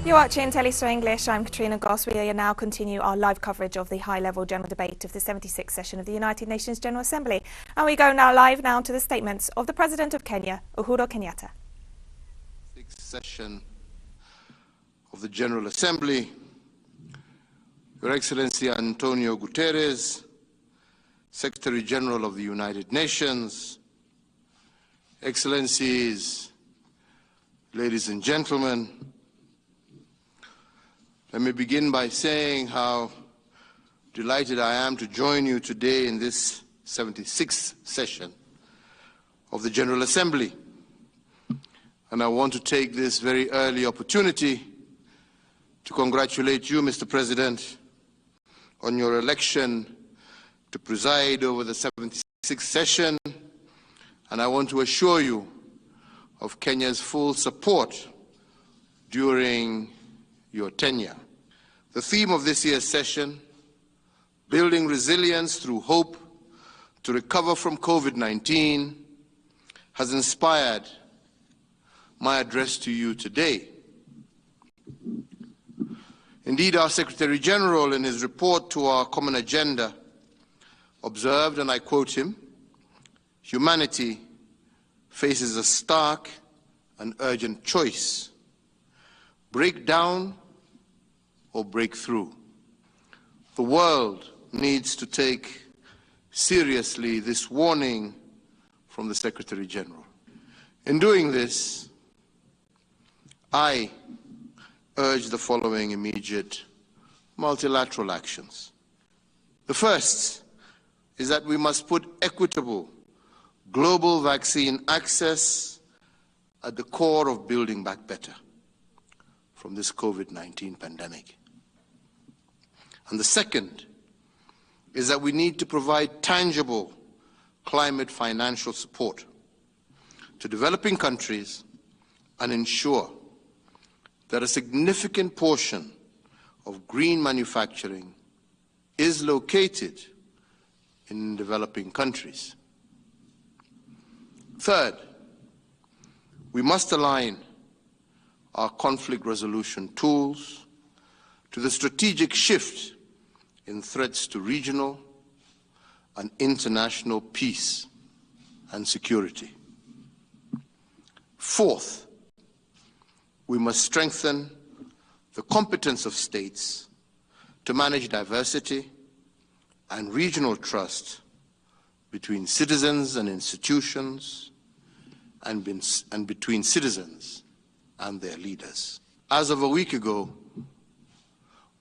You're watching teleSUR English. I'm Katrina Goss. We now continue our live coverage of the high-level general debate of the 76th session of the United Nations General Assembly. And we go now live to the statements of the President of Kenya, Uhuru Kenyatta. Sixth session of the General Assembly, Your Excellency Antonio Guterres, Secretary General of the United Nations, Excellencies, ladies and gentlemen, let me begin by saying how delighted I am to join you today in this 76th session of the General Assembly. And I want to take this very early opportunity to congratulate you, Mr. President, on your election to preside over the 76th session. And I want to assure you of Kenya's full support during your tenure. The theme of this year's session, Building Resilience Through Hope to Recover from COVID-19, has inspired my address to you today. Indeed, our Secretary General, in his report to our common agenda, observed, and I quote him, "Humanity faces a stark and urgent choice: break down or break through." The world needs to take seriously this warning from the Secretary General. In doing this, I urge the following immediate multilateral actions. The first is that we must put equitable global vaccine access at the core of building back better from this COVID-19 pandemic. And the second is that we need to provide tangible climate financial support to developing countries and ensure that a significant portion of green manufacturing is located in developing countries. Third, we must align our conflict resolution tools to the strategic shift in threats to regional and international peace and security. Fourth, we must strengthen the competence of states to manage diversity and regional trust between citizens and institutions, and between citizens and their leaders. As of a week ago,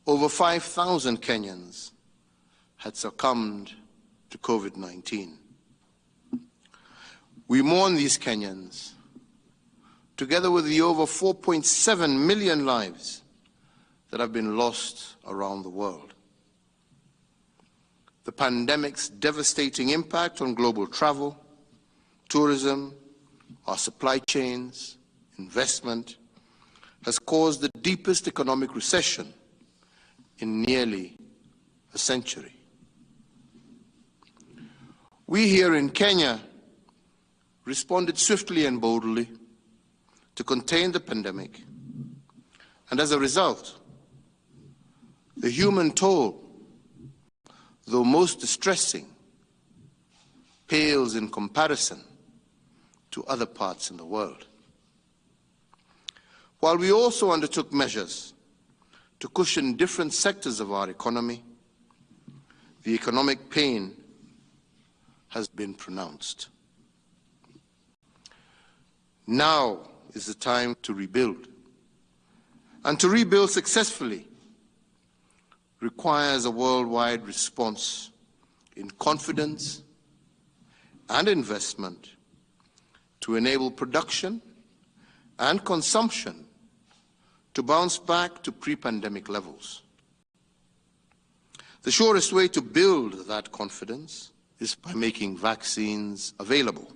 over 5,000 Kenyans had succumbed to COVID-19. We mourn these Kenyans, together with the over 4.7 million lives that have been lost around the world. The pandemic's devastating impact on global travel, tourism, our supply chains, investment, has caused the deepest economic recession in nearly a century. We here in Kenya responded swiftly and boldly to contain the pandemic, and as a result, the human toll, though most distressing, pales in comparison to other parts in the world. While we also undertook measures to cushion different sectors of our economy, the economic pain has been pronounced. Now is the time to rebuild. And to rebuild successfully requires a worldwide response in confidence and investment to enable production and consumption to bounce back to pre-pandemic levels. The surest way to build that confidence is by making vaccines available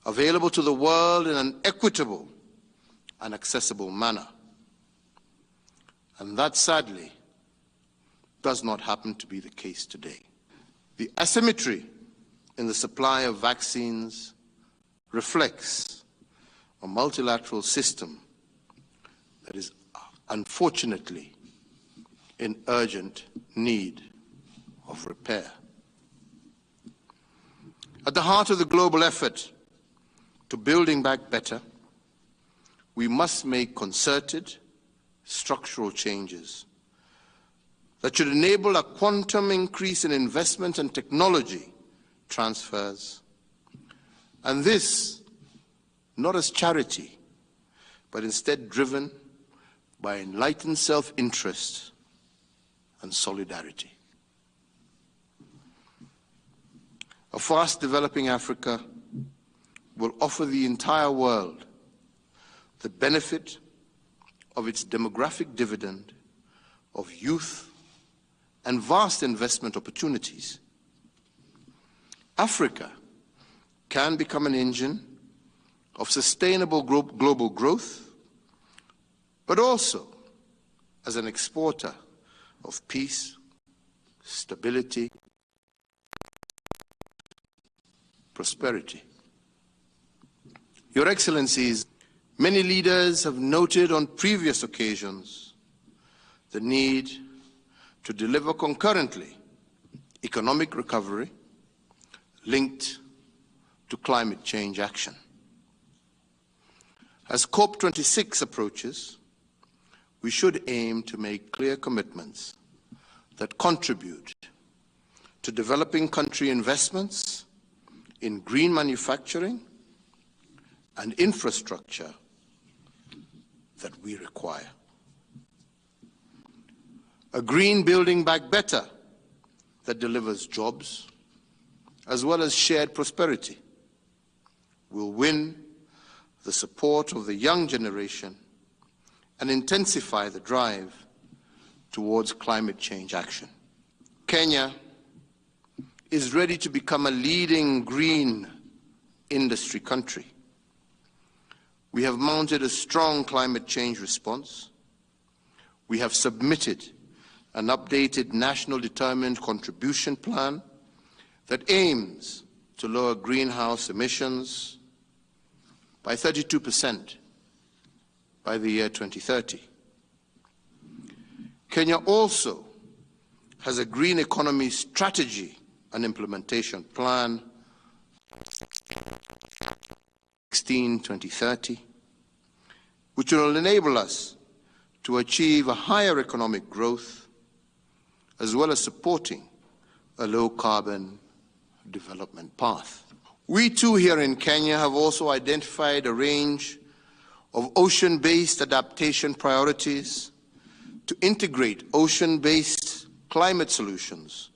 to the world in an equitable and accessible manner. And that, sadly, does not happen to be the case today. The asymmetry in the supply of vaccines reflects a multilateral system that is unfortunately, in urgent need of repair. At the heart of the global effort to building back better, we must make concerted structural changes that should enable a quantum increase in investment and technology transfers, and this not as charity, but instead driven by enlightened self-interest and solidarity. A fast-developing Africa will offer the entire world the benefit of its demographic dividend of youth and vast investment opportunities. Africa can become an engine of sustainable global growth, but also as an exporter of peace, stability, prosperity. Your Excellencies, many leaders have noted on previous occasions the need to deliver concurrently economic recovery linked to climate change action. As COP26 approaches, we should aim to make clear commitments that contribute to developing country investments in green manufacturing and infrastructure that we require. A green building back better that delivers jobs as well as shared prosperity will win the support of the young generation and intensify the drive towards climate change action. Kenya is ready to become a leading green industry country. We have mounted a strong climate change response. We have submitted an updated national determined contribution plan that aims to lower greenhouse emissions by 32% by the year 2030. Kenya also has a green economy strategy and implementation plan 2030, which will enable us to achieve a higher economic growth as well as supporting a low-carbon development path. We too here in Kenya have also identified a range of ocean-based adaptation priorities to integrate ocean-based climate solutions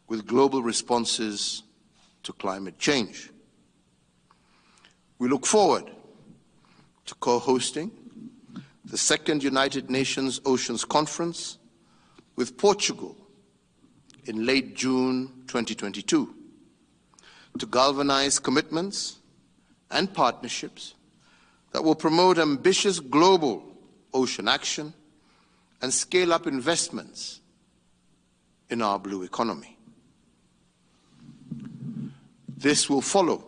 with global responses to climate change. We look forward to co-hosting the second United Nations Oceans Conference with Portugal in late June 2022 to galvanize commitments and partnerships that will promote ambitious global ocean action and scale up investments in our blue economy. This will follow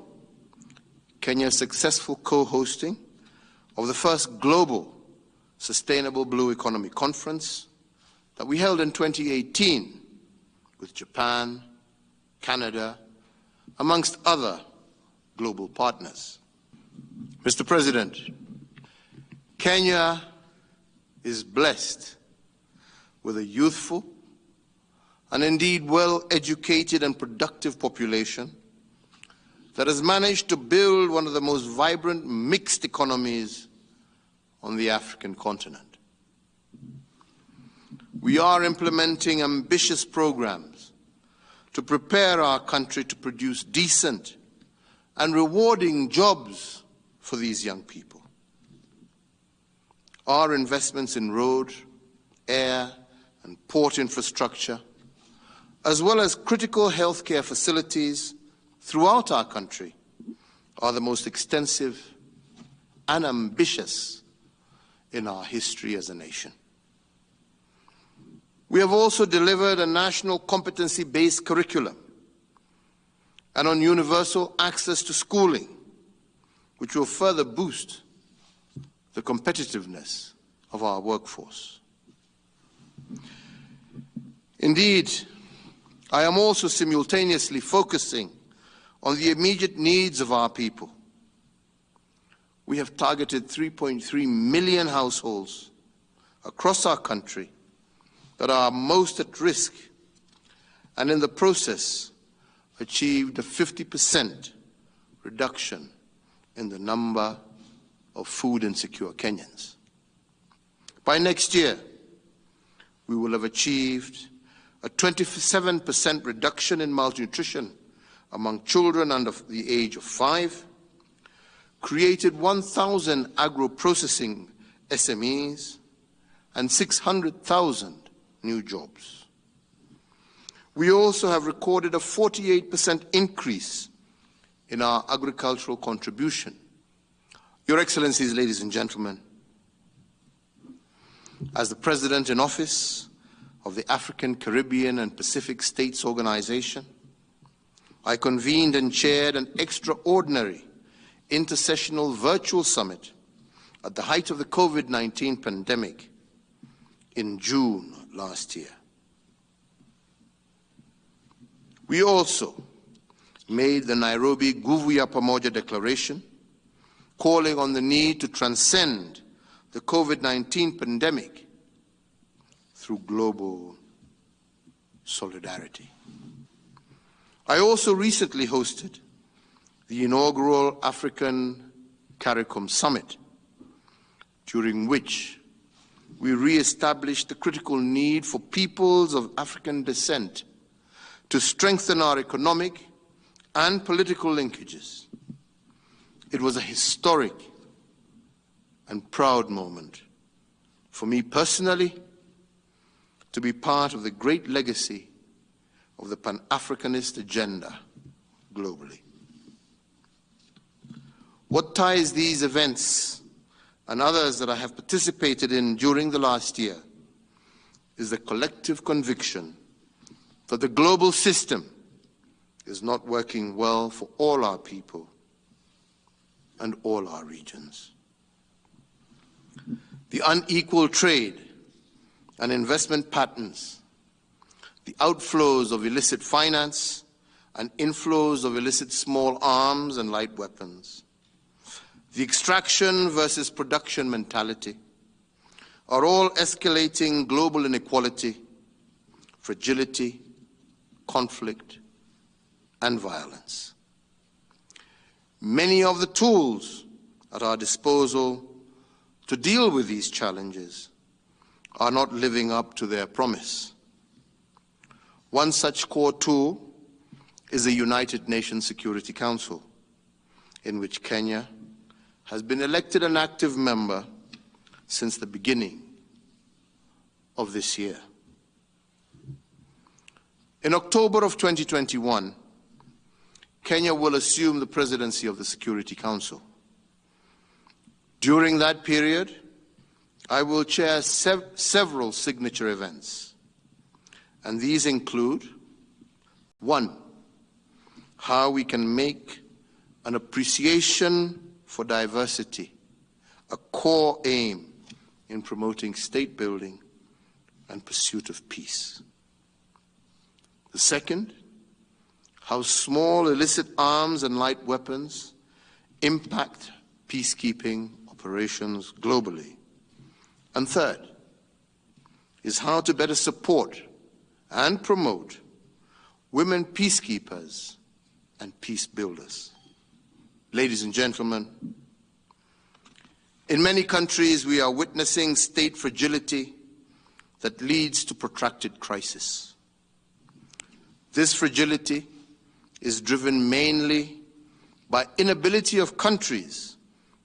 Kenya's successful co-hosting of the first global Sustainable Blue Economy Conference that we held in 2018 with Japan, Canada, amongst other global partners. Mr. President, Kenya is blessed with a youthful and indeed well-educated and productive population that has managed to build one of the most vibrant mixed economies on the African continent. We are implementing ambitious programs to prepare our country to produce decent and rewarding jobs for these young people. Our investments in road, air, and port infrastructure, as well as critical healthcare facilities throughout our country, are the most extensive and ambitious in our history as a nation. We have also delivered a national competency-based curriculum and on universal access to schooling, which will further boost the competitiveness of our workforce. Indeed, I am also simultaneously focusing on the immediate needs of our people. We have targeted 3.3 million households across our country that are most at risk, and in the process achieved a 50% reduction in the number of food insecure Kenyans. By next year, we will have achieved a 27% reduction in malnutrition among children under the age of 5, created 1,000 agro-processing SMEs, and 600,000 new jobs. We also have recorded a 48% increase in our agricultural contribution. Your Excellencies, ladies and gentlemen, as the President in office of the African, Caribbean and Pacific States Organization, I convened and chaired an extraordinary intersessional virtual summit at the height of the COVID-19 pandemic in June last year. We also made the Nairobi Nguvu ya Pamoja Declaration, calling on the need to transcend the COVID-19 pandemic through global solidarity. I also recently hosted the inaugural African CARICOM Summit, during which we re-established the critical need for peoples of African descent to strengthen our economic and political linkages. It was a historic and proud moment for me personally to be part of the great legacy of the Pan-Africanist agenda globally. What ties these events and others that I have participated in during the last year is the collective conviction that the global system is not working well for all our people and all our regions. The unequal trade and investment patterns, the outflows of illicit finance and inflows of illicit small arms and light weapons, the extraction versus production mentality are all escalating global inequality, fragility, conflict, and violence. Many of the tools at our disposal to deal with these challenges are not living up to their promise. One such core tool is the United Nations Security Council, in which Kenya has been elected an active member since the beginning of this year. In October of 2021, Kenya will assume the presidency of the Security Council. During that period, I will chair several signature events, and these include: 1, how we can make an appreciation for diversity a core aim in promoting state building and pursuit of peace. The second, how small illicit arms and light weapons impact peacekeeping operations globally. And third, is how to better support and promote women peacekeepers and peace builders. Ladies and gentlemen, in many countries we are witnessing state fragility that leads to protracted crisis. This fragility is driven mainly by inability of countries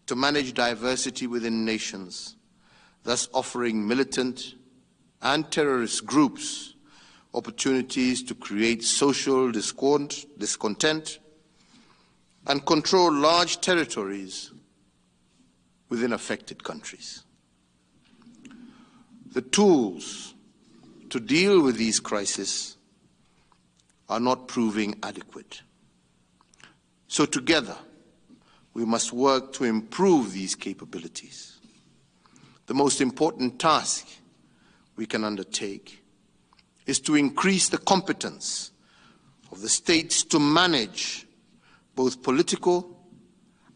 to manage diversity within nations, thus offering militant and terrorist groups opportunities to create social discontent and control large territories within affected countries. The tools to deal with these crises are not proving adequate. So together, we must work to improve these capabilities. the most important task we can undertake is to increase the competence of the states to manage both political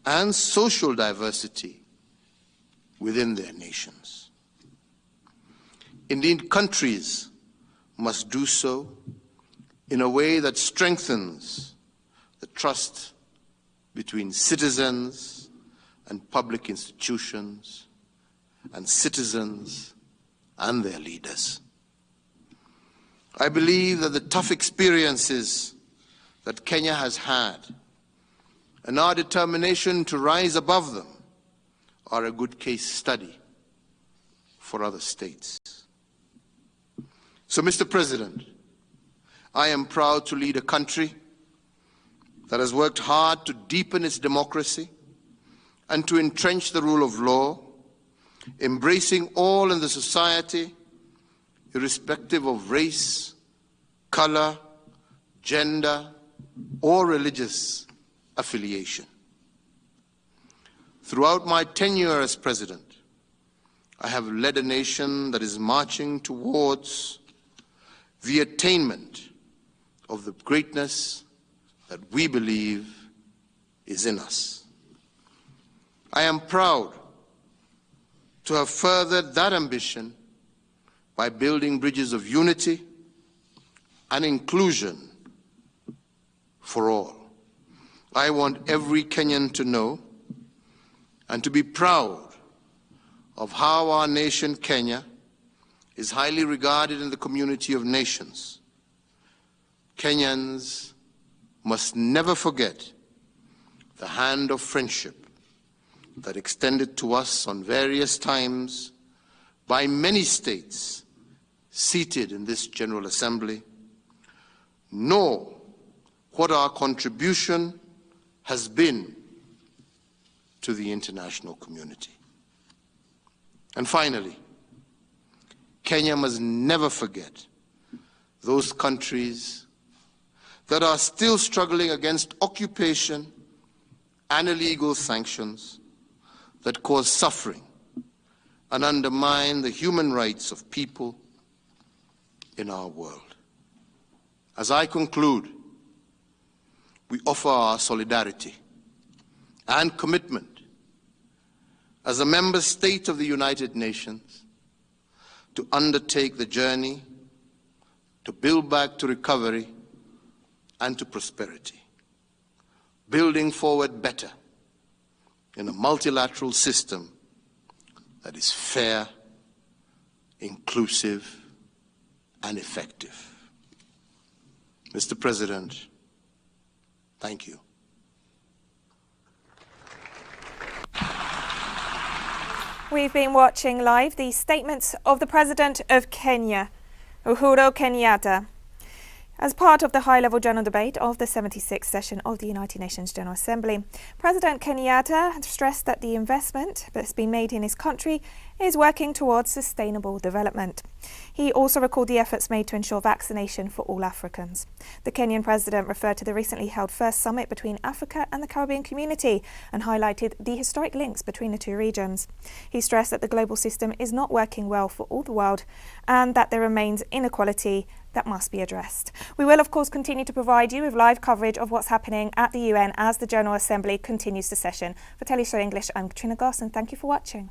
and social diversity within their nations. Indeed, countries must do so in a way that strengthens the trust between citizens and public institutions, and citizens and their leaders. I believe that the tough experiences that Kenya has had and our determination to rise above them are a good case study for other states. So, Mr. President, I am proud to lead a country that has worked hard to deepen its democracy and to entrench the rule of law, embracing all in the society, irrespective of race, color, gender, or religious affiliation. Throughout my tenure as president, I have led a nation that is marching towards the attainment of the greatness that we believe is in us. I am proud to have furthered that ambition by building bridges of unity and inclusion for all. I want every Kenyan to know and to be proud of how our nation, Kenya, is highly regarded in the community of nations. Kenyans must never forget the hand of friendship that extended to us on various times by many states seated in this General Assembly, nor what our contribution has been to the international community. And finally, Kenya must never forget those countries that are still struggling against occupation and illegal sanctions that cause suffering and undermine the human rights of people in our world. As I conclude, we offer our solidarity and commitment as a member state of the United Nations to undertake the journey to build back to recovery and to prosperity, building forward better in a multilateral system that is fair, inclusive, and effective. Mr. President, thank you. We've been watching live the statements of the President of Kenya, Uhuru Kenyatta. As part of the high-level general debate of the 76th session of the United Nations General Assembly, President Kenyatta stressed that the investment that's been made in his country is working towards sustainable development. He also recalled the efforts made to ensure vaccination for all Africans. The Kenyan president referred to the recently held first summit between Africa and the Caribbean community and highlighted the historic links between the two regions. He stressed that the global system is not working well for all the world and that there remains inequality that must be addressed. We will, of course, continue to provide you with live coverage of what's happening at the UN as the General Assembly continues the session. For teleSUR English, I'm Katrina Goss, and thank you for watching.